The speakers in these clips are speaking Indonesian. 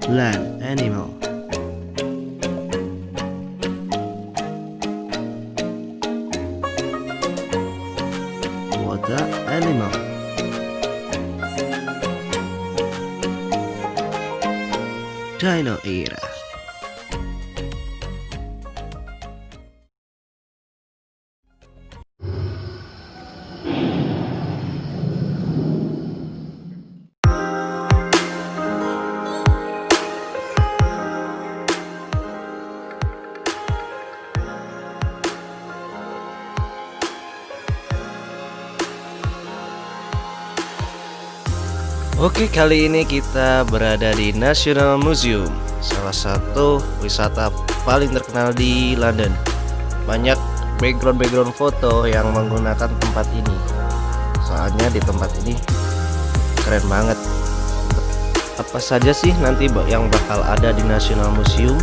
Land animal. Water animal. Dino era. Oke, kali ini kita berada di National Museum, salah satu wisata paling terkenal di London. Banyak background foto yang menggunakan tempat ini. Soalnya di tempat ini keren banget. Apa saja sih nanti yang bakal ada di National Museum?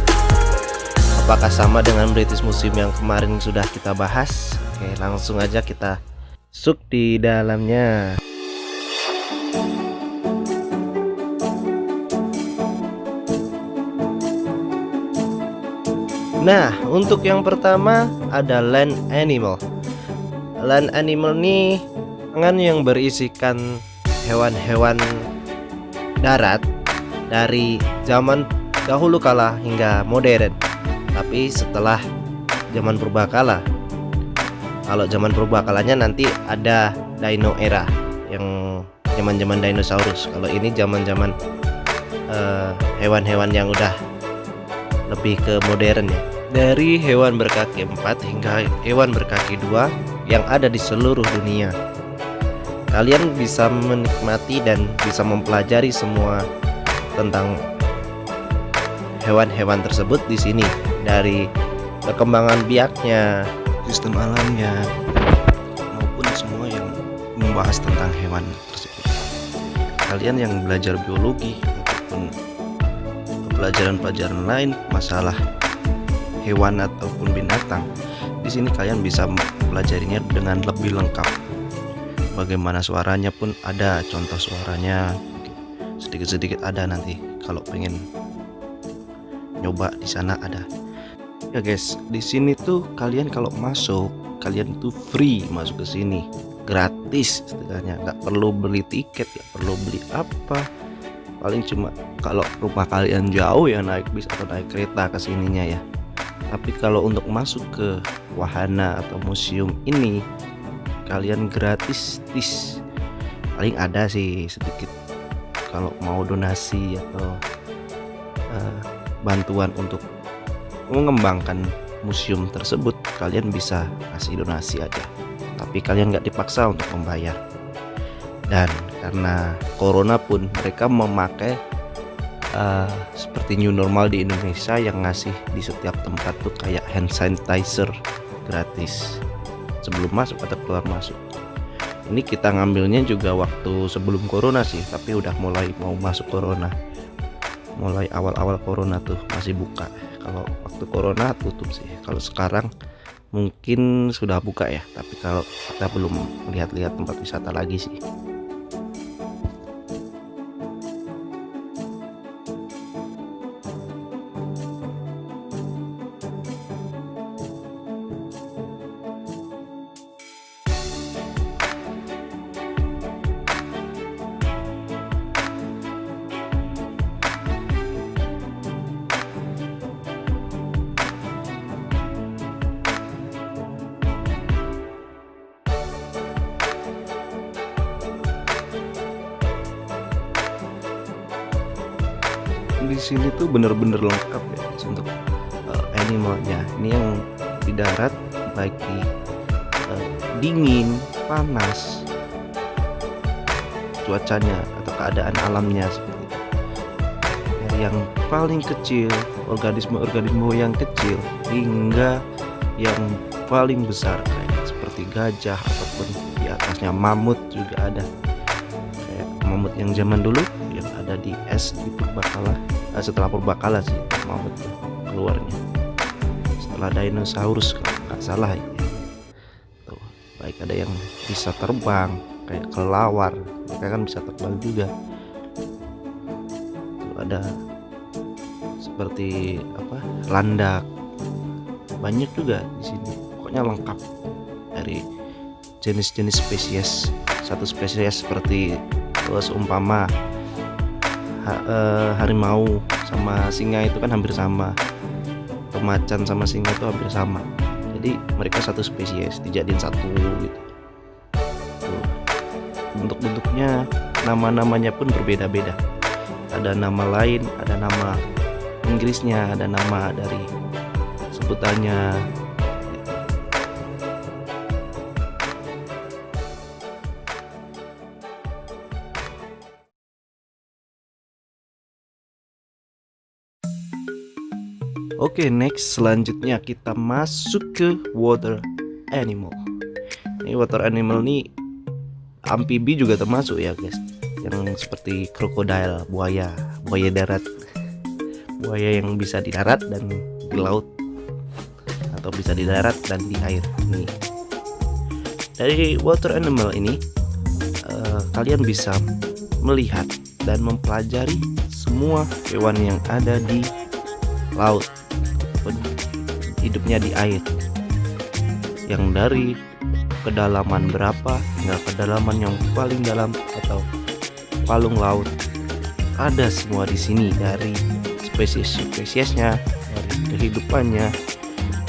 Apakah sama dengan British Museum yang kemarin sudah kita bahas? Oke, langsung aja kita masuk di dalamnya. Nah, untuk yang pertama ada land animal. Land animal ini tangan yang berisikan hewan-hewan darat dari zaman dahulu kala hingga modern. Tapi setelah zaman purbakala. Kalau zaman purbakalanya nanti ada dino era yang zaman-zaman dinosaurus. Kalau ini zaman-zaman hewan-hewan yang udah lebih ke modern ya. Dari hewan berkaki 4 hingga hewan berkaki 2 yang ada di seluruh dunia. Kalian bisa menikmati dan bisa mempelajari semua tentang hewan-hewan tersebut di sini, dari perkembangan biaknya, sistem alamnya, maupun semua yang membahas tentang hewan tersebut. Kalian yang belajar biologi ataupun pelajaran-pelajaran lain masalah hewan ataupun binatang, di sini kalian bisa mempelajarinya dengan lebih lengkap. Bagaimana suaranya pun ada, contoh suaranya sedikit-sedikit ada, nanti kalau pengen nyoba di sana ada. Ya guys, di sini tuh kalian kalau masuk, kalian tuh free masuk ke sini, gratis istilahnya, nggak perlu beli tiket, nggak perlu beli apa. Paling cuma kalau rumah kalian jauh ya naik bis atau naik kereta ke sininya ya. Tapi kalau untuk masuk ke wahana atau museum ini kalian gratis. Paling ada sih sedikit kalau mau donasi atau bantuan untuk mengembangkan museum tersebut, kalian bisa kasih donasi aja. Tapi kalian nggak dipaksa untuk membayar. Dan karena corona pun mereka memakai seperti new normal di Indonesia yang ngasih di setiap tempat tuh kayak hand sanitizer gratis sebelum masuk atau keluar masuk. Ini kita ngambilnya juga waktu sebelum corona sih, tapi udah mulai mau masuk corona, mulai awal-awal corona tuh masih buka. Kalau waktu corona tutup sih. Kalau sekarang mungkin sudah buka ya, tapi kalau kita belum lihat-lihat tempat wisata lagi sih. Di sini tuh bener-bener lengkap ya untuk animalnya. Ini yang di darat baik di dingin, panas, cuacanya atau keadaan alamnya seperti itu. Dari yang paling kecil, organisme yang kecil, hingga yang paling besar kayak seperti gajah ataupun di atasnya mamut juga ada. Kayak mamut yang zaman dulu yang ada di es di purbakala. Setelah purbakala sih mamut keluarnya, setelah dinosaurus kalau nggak salah ya. Tuh, baik ada yang bisa terbang kayak kelelawar, mereka kan bisa terbang juga. Tuh ada seperti apa, landak, banyak juga di sini. Pokoknya lengkap dari jenis-jenis spesies. Satu spesies seperti seumpama harimau sama singa itu kan hampir sama, atau macan sama singa itu hampir sama. Jadi mereka satu spesies dijadiin satu gitu. Bentuk-bentuknya, nama-namanya pun berbeda-beda. Ada nama lain, ada nama Inggrisnya, ada nama dari sebutannya. Oke, next selanjutnya kita masuk ke water animal. Ini water animal nih amfibi juga termasuk ya guys, yang seperti krokodil, buaya darat, buaya yang bisa di darat dan di laut, atau bisa di darat dan di air. Nih, dari water animal ini kalian bisa melihat dan mempelajari semua hewan yang ada di laut, hidupnya di air, yang dari kedalaman berapa hingga kedalaman yang paling dalam atau palung laut, ada semua di sini. Dari spesiesnya, dari kehidupannya,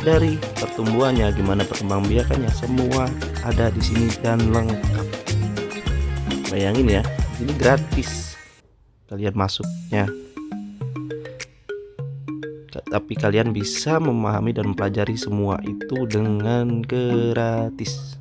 dari pertumbuhannya, gimana perkembangbiakannya, semua ada di sini dan lengkap. Bayangin ya, ini gratis kalian masuknya, tapi kalian bisa memahami dan mempelajari semua itu dengan gratis.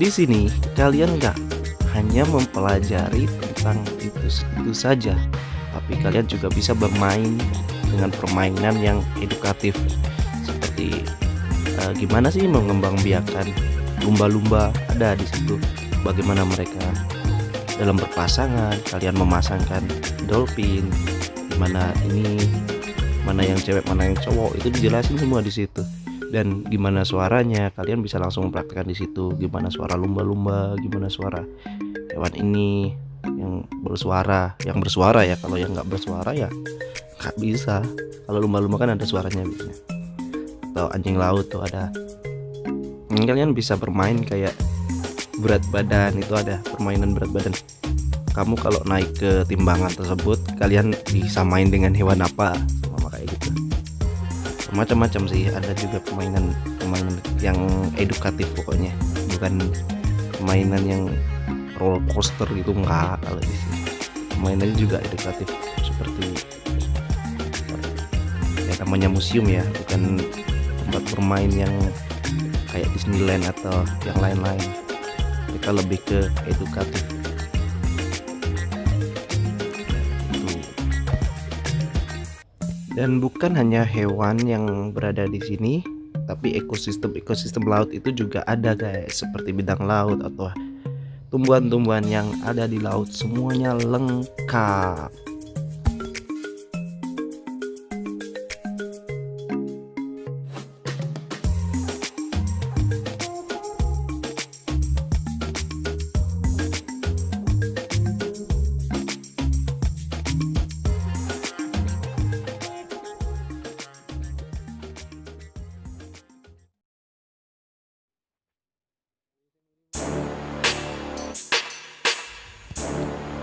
Di sini kalian nggak hanya mempelajari tentang itu saja, tapi kalian juga bisa bermain dengan permainan yang edukatif, seperti gimana sih mengembangbiakan lumba-lumba, ada di situ. Bagaimana mereka dalam berpasangan, kalian memasangkan dolphin, gimana ini, mana yang cewek, mana yang cowok, itu dijelasin semua di situ. Dan gimana suaranya, kalian bisa langsung mempraktekkan di situ. Gimana suara lumba-lumba, gimana suara hewan ini yang bersuara ya. Kalau yang nggak bersuara ya nggak bisa. Kalau lumba-lumba kan ada suaranya biasanya. Atau anjing laut tuh ada. Kalian bisa bermain kayak berat badan, itu ada permainan berat badan. Kamu kalau naik ke timbangan tersebut, kalian bisa main dengan hewan apa, sama kayak gitu. Macam-macam sih, ada juga permainan yang edukatif pokoknya, bukan permainan yang roller coaster gitu, enggak. Kalau di sini permainannya juga edukatif, seperti ya namanya museum ya, bukan tempat bermain yang kayak Disneyland atau yang lain-lain. Mereka lebih ke edukatif. Dan bukan hanya hewan yang berada di sini, tapi ekosistem laut itu juga ada guys, seperti bidang laut atau tumbuhan-tumbuhan yang ada di laut, semuanya lengkap.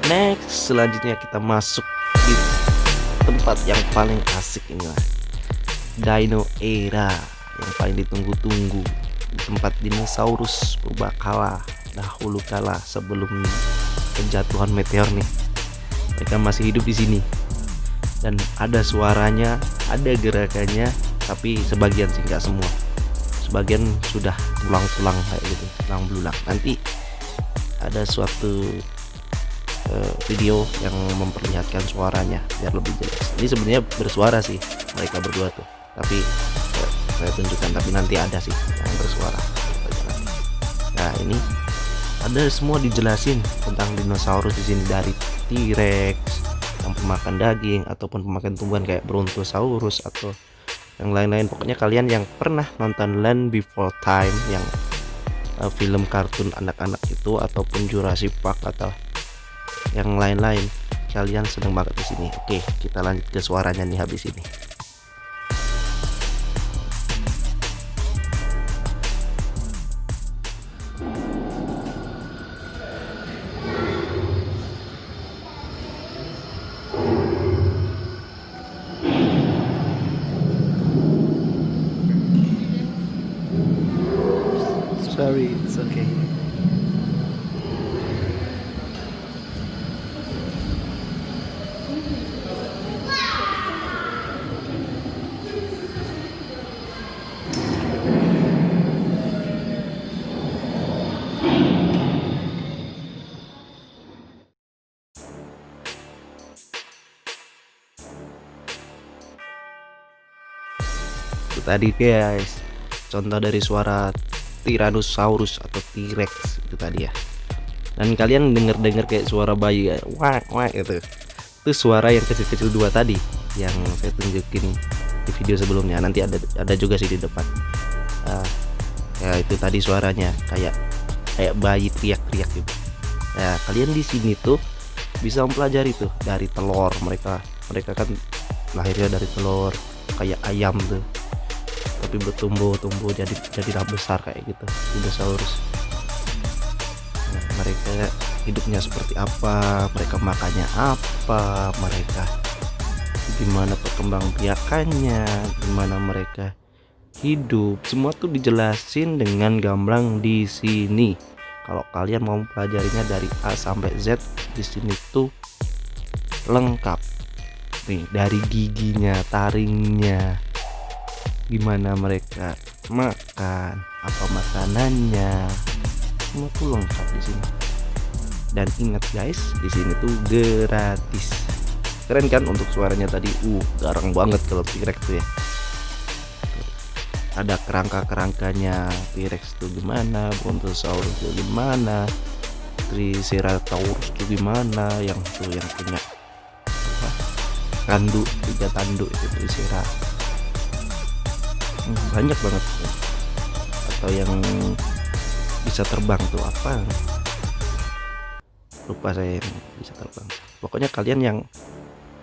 Next, selanjutnya kita masuk di tempat yang paling asik, inilah Dino Era yang paling ditunggu-tunggu, di tempat dinosaurus purbakala, dahulu kala sebelum penjatuhan meteor nih. Mereka masih hidup di sini dan ada suaranya, ada gerakannya, tapi sebagian sih, nggak semua. Sebagian sudah tulang-tulang kayak gitu, tulang belulang. Nanti ada suatu video yang memperlihatkan suaranya biar lebih jelas. Ini sebenarnya bersuara sih mereka berdua tuh, tapi saya tunjukkan, tapi nanti ada sih yang bersuara. Nah, ini ada semua dijelasin tentang dinosaurus di sini, dari T-Rex yang pemakan daging ataupun pemakan tumbuhan kayak Brontosaurus atau yang lain-lain. Pokoknya kalian yang pernah nonton Land Before Time, yang film kartun anak-anak itu, ataupun Jurassic Park atau yang lain-lain, kalian seneng banget di sini. Oke, kita lanjut ke suaranya nih habis ini. Sorry, it's okay. Itu tadi guys, contoh dari suara Tyrannosaurus atau T-Rex itu tadi ya. Dan kalian denger kayak suara bayi ya, wah wah itu suara yang kecil-kecil dua tadi yang saya tunjukin di video sebelumnya. Nanti ada juga sih di depan. Ya itu tadi suaranya kayak bayi teriak-teriak gitu. Nah, kalian di sini tuh bisa mempelajari tuh dari telur mereka kan lahirnya dari telur kayak ayam tuh, tapi bertumbuh jadilah besar kayak gitu dinosaurus. Nah, mereka hidupnya seperti apa, mereka makannya apa, mereka gimana perkembangbiakannya, gimana mereka hidup, semua tuh dijelasin dengan gamblang di sini. Kalau kalian mau pelajarinya dari A sampai Z, di sini tuh lengkap nih, dari giginya, taringnya, gimana mereka makan, apa makanannya, semua tuh lengkap di sini. Dan ingat guys, di sini tuh gratis. Keren kan untuk suaranya tadi? Garang banget kalau T-Rex tuh ya. Ada kerangkanya T-Rex tuh gimana, Brontosaurus tuh gimana, Triceratops tuh gimana, yang punya apa, tanduk, 3 tanduk itu Triceratops. Banyak banget. Atau yang bisa terbang tuh apa, lupa saya, yang bisa terbang. Pokoknya kalian yang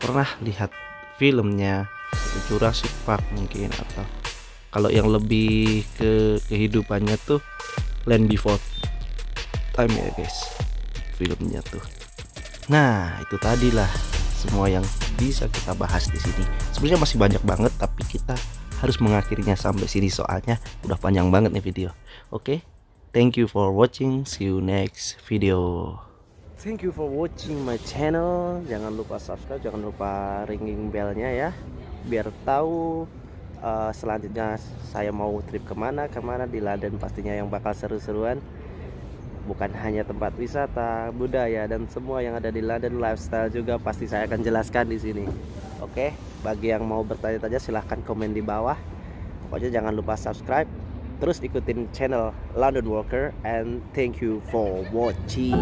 pernah lihat filmnya Jurassic Park mungkin, atau kalau yang lebih ke kehidupannya tuh Land Before Time ya guys, filmnya tuh. Nah itu tadilah semua yang bisa kita bahas di sini. Sebenarnya masih banyak banget, tapi kita harus mengakhirinya sampai sini soalnya udah panjang banget nih video. Oke, thank you for watching, see you next video. Thank you for watching my channel. Jangan lupa subscribe, jangan lupa ringing bellnya ya, biar tahu selanjutnya saya mau trip kemana di London, pastinya yang bakal seru-seruan. Bukan hanya tempat wisata, budaya, dan semua yang ada di London, lifestyle juga pasti saya akan jelaskan di sini. Oke, bagi yang mau bertanya-tanya silahkan komen di bawah. Pokoknya jangan lupa subscribe, terus ikutin channel London Walker, and thank you for watching.